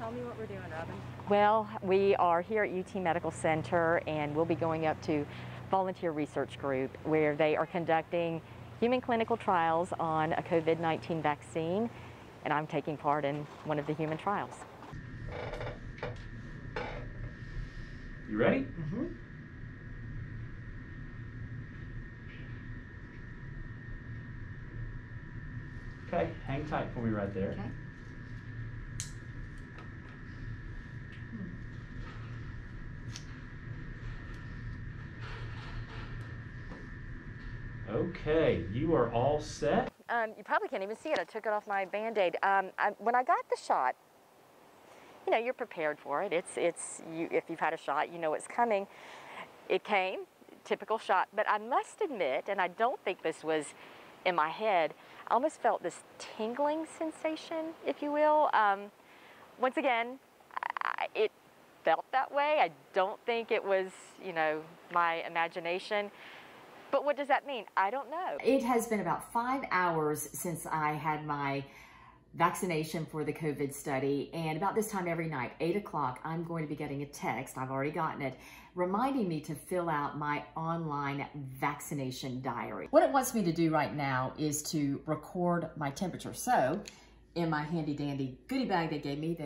Tell me what we're doing, Robin. Well, we are here at UT Medical Center, and we'll be going up to Volunteer Research Group, where they are conducting human clinical trials on a COVID-19 vaccine, and I'm taking part in one of the human trials. You ready? Mm-hmm. Okay, hang tight for me right there. Okay. Okay, you are all set. You probably can't even see it. I took it off my Band-Aid. When I got the shot, you know, you're prepared for it. If you've had a shot, you know it's coming. It came, typical shot, but I must admit, and I don't think this was in my head, I almost felt this tingling sensation, if you will. Once again, it felt that way. I don't think it was, you know, my imagination. But what does that mean? I don't know. It has been about 5 hours since I had my vaccination for the COVID study, and about this time every night, 8 o'clock, I'm going to be getting a text, I've already gotten it, reminding me to fill out my online vaccination diary. What it wants me to do right now is to record my temperature. So in my handy dandy goodie bag they gave me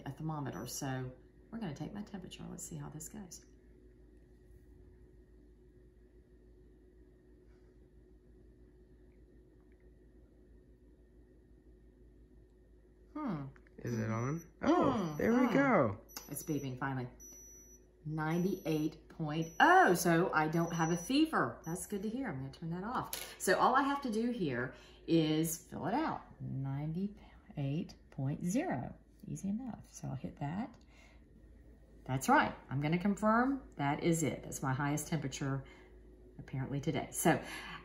a thermometer. So we're gonna take my temperature. Let's see how this goes. Is it on? Oh, there we go. It's beeping finally. 98.0, so I don't have a fever. That's good to hear. I'm gonna turn that off. So all I have to do here is fill it out. 98.0, easy enough. So I'll hit that. That's right, I'm gonna confirm that is it. That's my highest temperature apparently today. So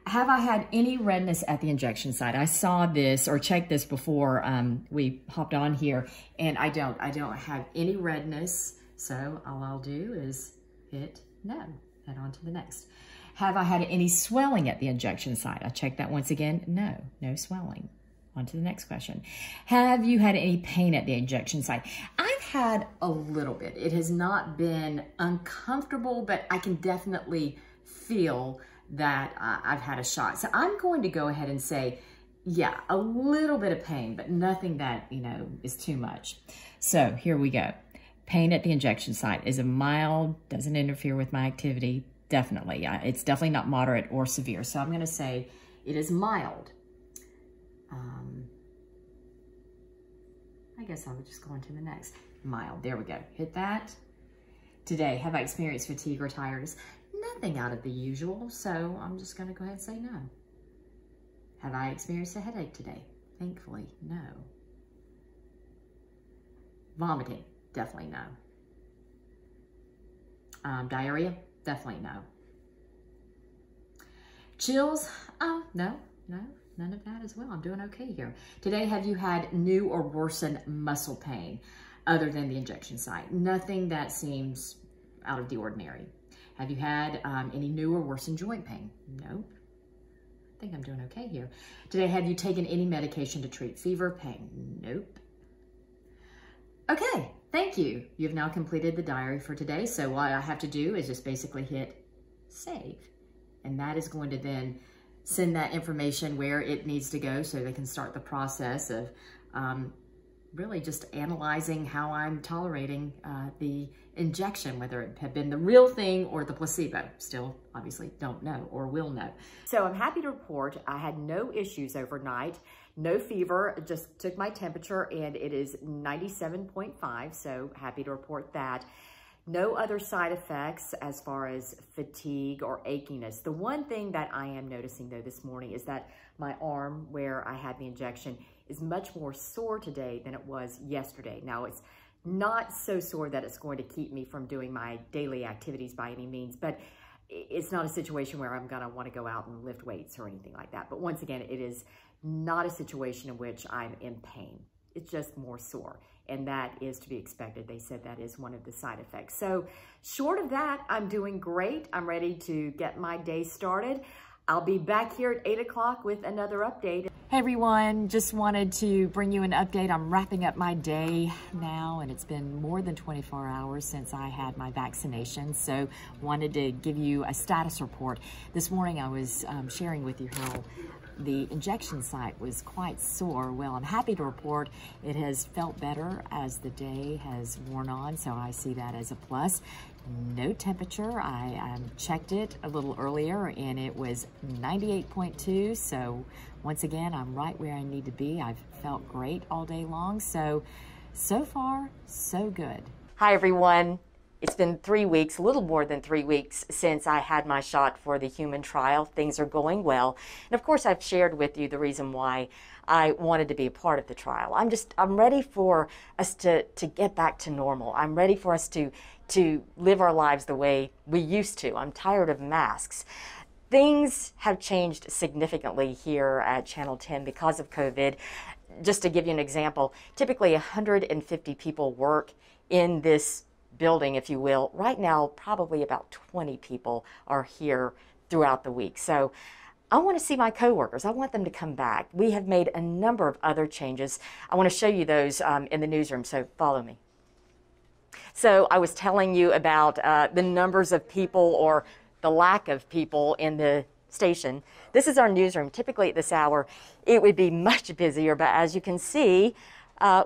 have I had any redness at the injection site? I saw this or checked this before we hopped on here, and I don't have any redness. So all I'll do is hit no, head on to the next. Have I had any swelling at the injection site? I checked that once again, no swelling. On to the next question. Have you had any pain at the injection site? I've had a little bit. It has not been uncomfortable, but I can definitely feel that I've had a shot. So I'm going to go ahead and say, yeah, a little bit of pain, but nothing that, you know, is too much. So here we go. Pain at the injection site is a mild, doesn't interfere with my activity. Definitely. It's definitely not moderate or severe. So I'm going to say it is mild. I guess I would just go on to the next. Mild. There we go. Hit that. Today, have I experienced fatigue or tiredness? Nothing out of the usual, so I'm just going to go ahead and say no. Have I experienced a headache today? Thankfully, no. Vomiting? Definitely no. Diarrhea? Definitely no. Chills? Oh, no, none of that as well. I'm doing okay here. Today, have you had new or worsened muscle pain other than the injection site? Nothing that seems out of the ordinary. Have you had any new or worsened joint pain? Nope. I think I'm doing okay here. Today, have you taken any medication to treat fever, pain? Nope. Okay, thank you. You've now completed the diary for today. So what I have to do is just basically hit save. And that is going to then send that information where it needs to go so they can start the process of really just analyzing how I'm tolerating the injection, whether it had been the real thing or the placebo. Still, obviously, don't know or will know. So I'm happy to report I had no issues overnight, no fever, just took my temperature and it is 97.5, so happy to report that. No other side effects as far as fatigue or achiness. The one thing that I am noticing though this morning is that my arm where I had the injection is much more sore today than it was yesterday. Now it's not so sore that it's going to keep me from doing my daily activities by any means, but it's not a situation where I'm gonna wanna go out and lift weights or anything like that. But once again, it is not a situation in which I'm in pain. It's just more sore, and that is to be expected. They said that is one of the side effects. So short of that, I'm doing great. I'm ready to get my day started. I'll be back here at 8 o'clock with another update. Hey everyone, just wanted to bring you an update. I'm wrapping up my day now, and it's been more than 24 hours since I had my vaccination, so wanted to give you a status report. This morning I was sharing with you how the injection site was quite sore. Well, I'm happy to report it has felt better as the day has worn on, so I see that as a plus. No temperature. I checked it a little earlier and it was 98.2, so once again, I'm right where I need to be. I've felt great all day long, so far, so good. Hi everyone. It's been 3 weeks, a little more than 3 weeks since I had my shot for the human trial. Things are going well. And of course, I've shared with you the reason why I wanted to be a part of the trial. I'm ready for us to get back to normal. I'm ready for us to live our lives the way we used to. I'm tired of masks. Things have changed significantly here at Channel 10 because of COVID. Just to give you an example, typically 150 people work in this building, if you will. Right now, probably about 20 people are here throughout the week. So I want to see my coworkers. I want them to come back. We have made a number of other changes. I want to show you those in the newsroom, so follow me. So I was telling you about the numbers of people, or the lack of people in the station. This is our newsroom. Typically at this hour, it would be much busier, but as you can see,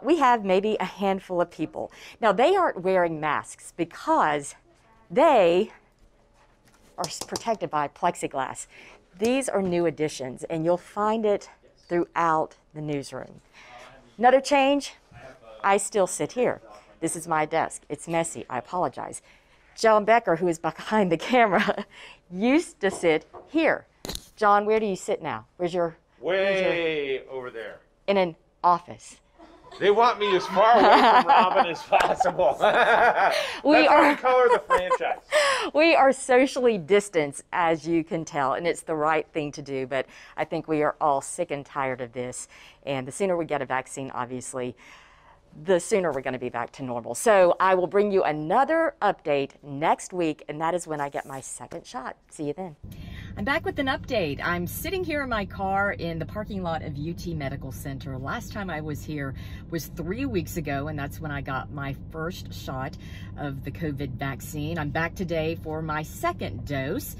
we have maybe a handful of people. Now, they aren't wearing masks because they are protected by plexiglass. These are new additions, and you'll find it throughout the newsroom. Another change, I still sit here. This is my desk. It's messy. I apologize. John Becker, who is behind the camera, used to sit here. John, where do you sit now? Where's your... Way over there. In an office. They want me as far away from Robin as possible. That's the color of the franchise. We are socially distanced, as you can tell, and it's the right thing to do, but I think we are all sick and tired of this, and the sooner we get a vaccine, obviously, the sooner we're going to be back to normal. So I will bring you another update next week, and that is when I get my second shot. See you then. I'm back with an update. I'm sitting here in my car in the parking lot of UT Medical Center. Last time I was here was 3 weeks ago, and that's when I got my first shot of the COVID vaccine. I'm back today for my second dose.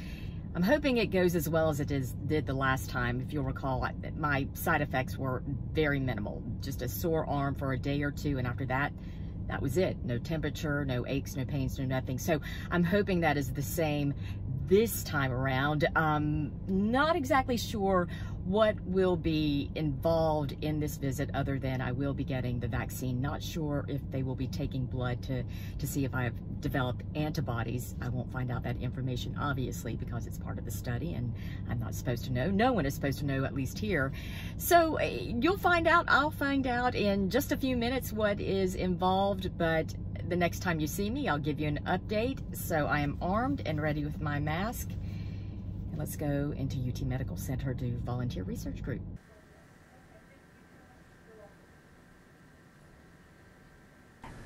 I'm hoping it goes as well as it did the last time. If you'll recall, my side effects were very minimal. Just a sore arm for a day or two, and after that, that was it. No temperature, no aches, no pains, no nothing. So I'm hoping that is the same this time around. Not exactly sure what will be involved in this visit other than I will be getting the vaccine. Not sure if they will be taking blood to see if I have developed antibodies. I won't find out that information, obviously, because it's part of the study and I'm not supposed to know. No one is supposed to know, at least here. So you'll find out, I'll find out in just a few minutes what is involved, but the next time you see me, I'll give you an update. So I am armed and ready with my mask. And let's go into UT Medical Center to volunteer research group.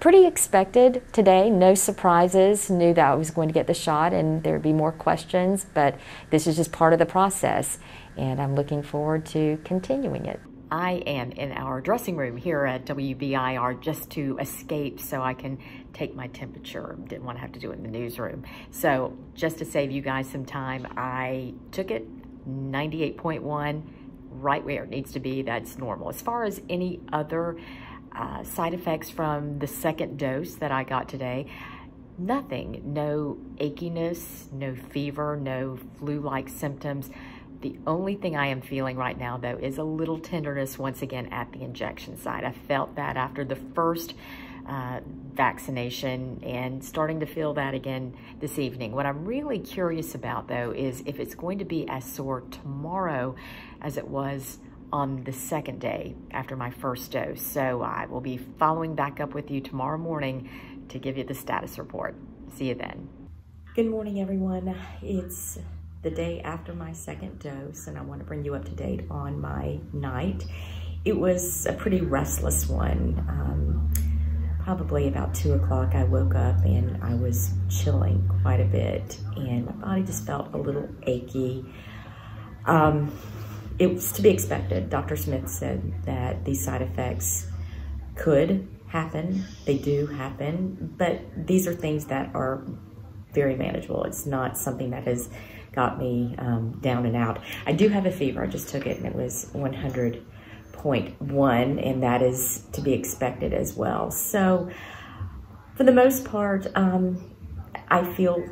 Pretty expected today, no surprises. Knew that I was going to get the shot and there'd be more questions, but this is just part of the process and I'm looking forward to continuing it. I am in our dressing room here at WBIR just to escape so I can take my temperature. Didn't want to have to do it in the newsroom. So just to save you guys some time, I took it 98.1, right where it needs to be. That's normal. As far as any other side effects from the second dose that I got today, nothing. No achiness, no fever, no flu-like symptoms. The only thing I am feeling right now, though, is a little tenderness once again at the injection site. I felt that after the first vaccination and starting to feel that again this evening. What I'm really curious about, though, is if it's going to be as sore tomorrow as it was on the second day after my first dose. So I will be following back up with you tomorrow morning to give you the status report. See you then. Good morning, everyone. It's the day after my second dose, and I want to bring you up to date on my night. It was a pretty restless one. Probably about 2 o'clock, I woke up and I was chilling quite a bit, and my body just felt a little achy. it was to be expected. Dr. Smith said that these side effects could happen. They do happen, but these are things that are very manageable. It's not something that has got me down and out. I do have a fever. I just took it and it was 100.1, and that is to be expected as well. So for the most part, I feel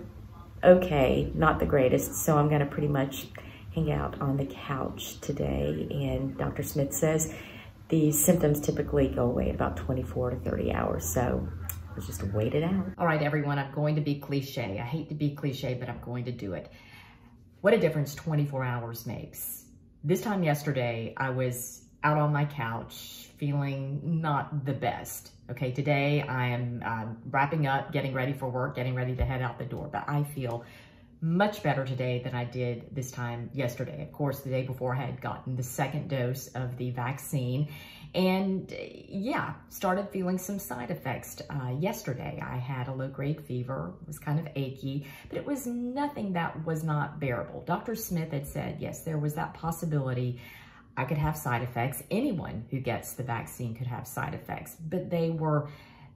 okay, not the greatest. So I'm gonna pretty much hang out on the couch today. And Dr. Smith says these symptoms typically go away in about 24 to 30 hours. So let's just wait it out. All right, everyone, I'm going to be cliche. I hate to be cliche, but I'm going to do it. What a difference 24 hours makes. This time yesterday, I was out on my couch feeling not the best. Okay, today I am wrapping up, getting ready for work, getting ready to head out the door, but I feel much better today than I did this time yesterday. Of course, the day before I had gotten the second dose of the vaccine, and yeah, started feeling some side effects yesterday. I had a low-grade fever, it was kind of achy, but it was nothing that was not bearable. Dr. Smith had said, yes, there was that possibility I could have side effects. Anyone who gets the vaccine could have side effects, but they were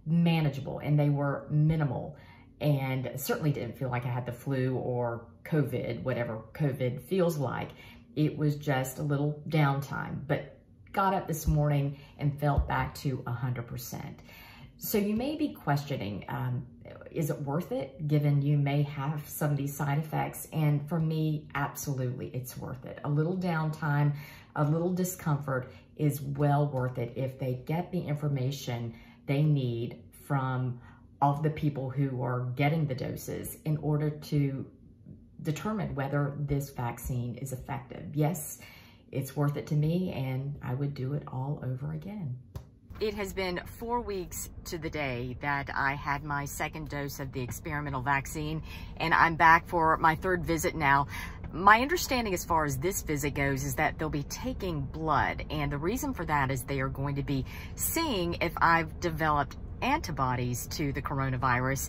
manageable and they were minimal, and certainly didn't feel like I had the flu or COVID, whatever COVID feels like. It was just a little downtime, but got up this morning and felt back to 100%. So you may be questioning, is it worth it, given you may have some of these side effects? And for me, absolutely, it's worth it. A little downtime, a little discomfort is well worth it if they get the information they need from all of the people who are getting the doses in order to determine whether this vaccine is effective. Yes, it's worth it to me, and I would do it all over again. It has been 4 weeks to the day that I had my second dose of the experimental vaccine, and I'm back for my third visit now. My understanding as far as this visit goes is that they'll be taking blood, and the reason for that is they are going to be seeing if I've developed antibodies to the coronavirus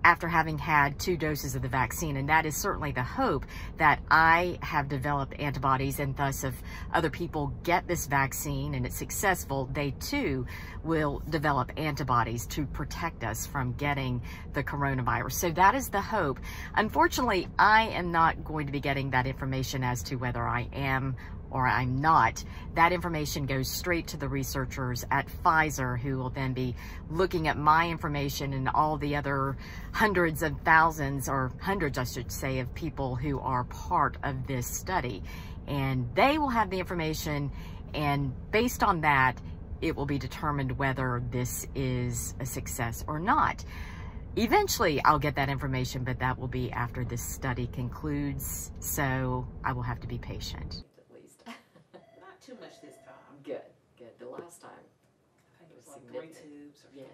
after having had 2 doses of the vaccine. And that is certainly the hope, that I have developed antibodies, and thus if other people get this vaccine and it's successful, they too will develop antibodies to protect us from getting the coronavirus. So that is the hope. Unfortunately, I am not going to be getting that information as to whether I am or I'm not. That information goes straight to the researchers at Pfizer, who will then be looking at my information and all the other hundreds of thousands, or hundreds I should say, of people who are part of this study. And they will have the information, and based on that, it will be determined whether this is a success or not. Eventually, I'll get that information, but that will be after this study concludes, so I will have to be patient. Not too much this time. Good, good. The last time. I think it was like 3 tubes or something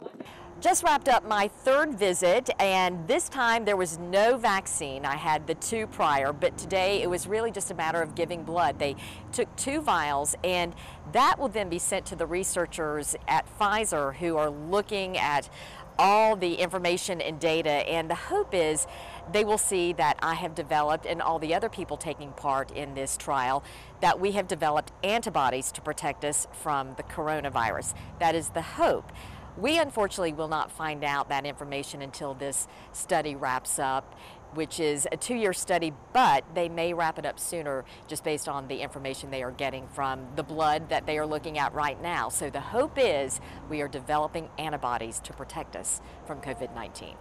like that. Just wrapped up my third visit, and this time there was no vaccine. I had the 2 prior, but today it was really just a matter of giving blood. They took 2 vials, and that will then be sent to the researchers at Pfizer, who are looking at all the information and data, and the hope is they will see that I have developed, and all the other people taking part in this trial, that we have developed antibodies to protect us from the coronavirus. That is the hope. We unfortunately will not find out that information until this study wraps up, which is a 2-year study, but they may wrap it up sooner just based on the information they are getting from the blood that they are looking at right now. So the hope is we are developing antibodies to protect us from COVID-19.